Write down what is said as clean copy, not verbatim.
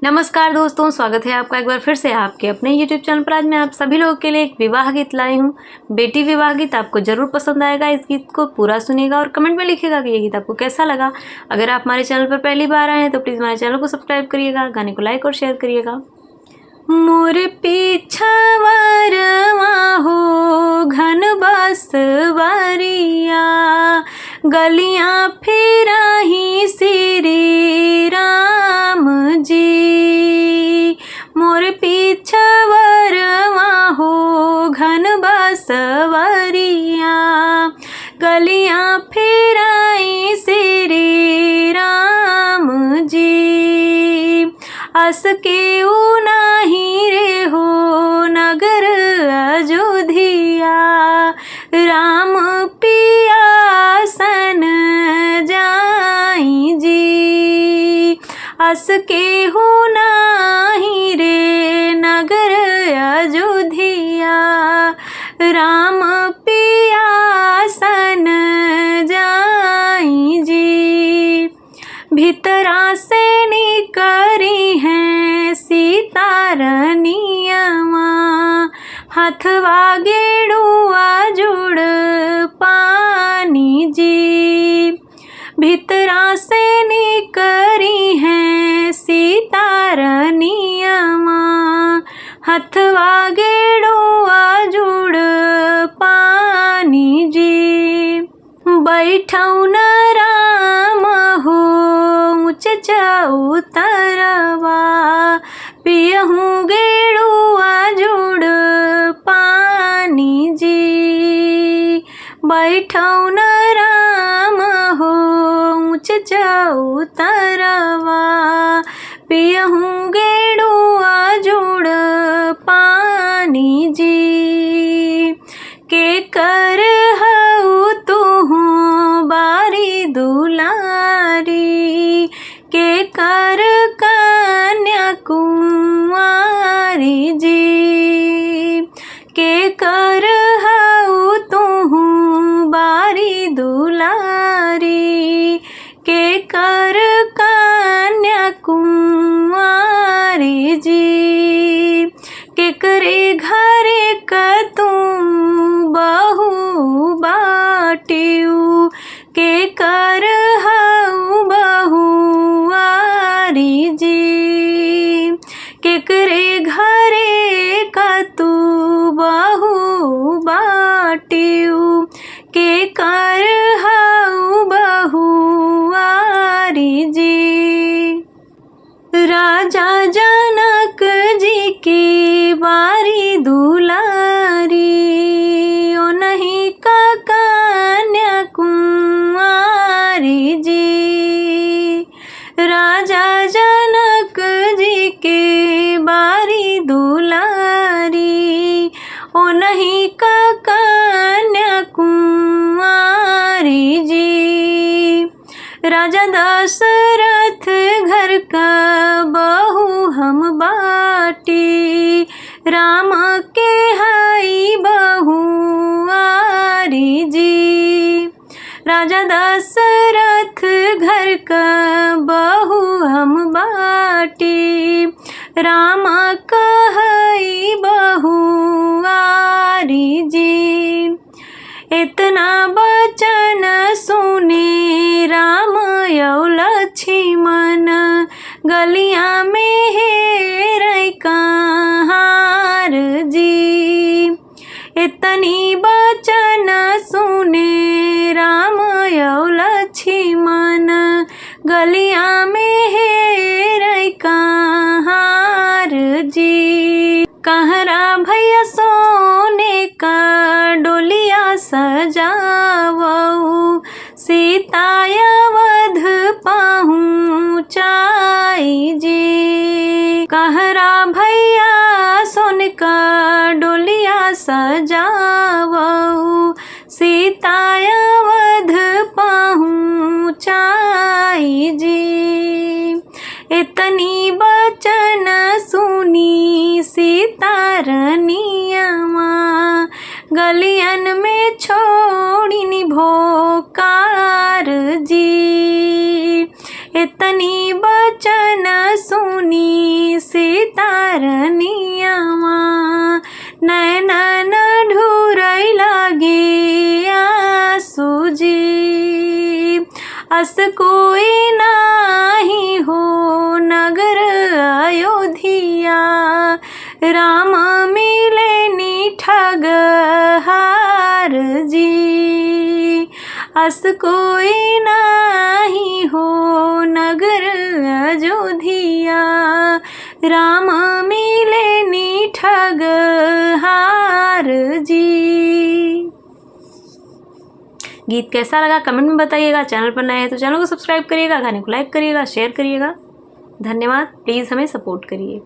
नमस्कार दोस्तों, स्वागत है आपका एक बार फिर से आपके अपने YouTube चैनल पर। आज मैं आप सभी लोगों के लिए एक विवाह गीत लाई हूँ। बेटी विवाह गीत आपको ज़रूर पसंद आएगा। इस गीत को पूरा सुनिएगा और कमेंट में लिखिएगा कि ये गीत आपको कैसा लगा। अगर आप हमारे चैनल पर पहली बार आए हैं तो प्लीज़ हमारे चैनल को सब्सक्राइब करिएगा, गाने को लाइक और शेयर करिएगा। मोर पीछावरवा हो घन बसवरिया, गलियां फिराही श्री राम जी। मोर पीछावरवा हो घन बसवरिया, गलियां फिराही श्री राम जी। अस के नाही रे हो नगर अयोध्या, राम पिया सन जाई जी। अस के नाही रे नगर अयोध्या, राम पिया सन जाई जी। भीतरा से निकरी हैं सीता रनियवा, हथवा गेड़ुआ जुड़ पानी जी। भीतरा से निकरी हैं सीता रनियवा, हथवा गेड़ुआ जुड़ पानी जी। बैठौ न राम हो ऊँच चौतरवा, पियहूँ गेड़ुआ जुड़ पानी जी। बैठौ न राम हो ऊँच चौतरवा, पियहूँ गेड़ुआ जुड़ पानी जी। के कर हऊ तुहूँ बारी दुलारी, के कर कन्या कुंवारी जी। के कर हऊ तुहूँ बारी दुलारी, के कर कन्या कुंवारी जी। केकरे घरे कतू बहु बाटियू, के कर हऊ बहुआरी जी। केकरे घरे कतू बहु बाटियू, के कर हऊ बहुआरी जी। राजा जनक जी की बारी दुलारी, ओ नहीं का कन्या कुंवारी जी। राजा जनक जी के बारी दुलारी, ओ नहीं का कन्या कुंवारी जी। राजा दशरथ घर का बहू हम बाटी, राम के हई बहुआरी जी। राजा दशरथ घर का बहू हम बाटी, राम का हई बहुआरी जी। इतना बचन सुने राम यौ लक्ष्मण, गलियां में हेरै कहार जी। इतनी बचन सुने राम यौ लक्ष्मण, गलियां में हेरै कहार जी। कहरा भैया सोने का डोलिया सजावऊ, सीता अवध पहुँचाई जी। कहरा भैया सोने का डोलिया सजावऊ, सीता अवध पहुँचाई जी। इतनी बचन सुनी सीता रनियवा, गलियन में छोड़ी भोकार जी। इतनी बचन सुनी तारनियावा नैनन ढूरई लागे आंसू जी। अस कोई नाही हो नगर अयोध्या राम मिले नी ठगहार जी। अस कोई नाही हो नगर अयोध्या राम मिले नी ठगहार जी। गीत कैसा लगा कमेंट में बताइएगा। चैनल पर नए हैं तो चैनल को सब्सक्राइब करिएगा, गाने को लाइक करिएगा, शेयर करिएगा। धन्यवाद। प्लीज़ हमें सपोर्ट करिए।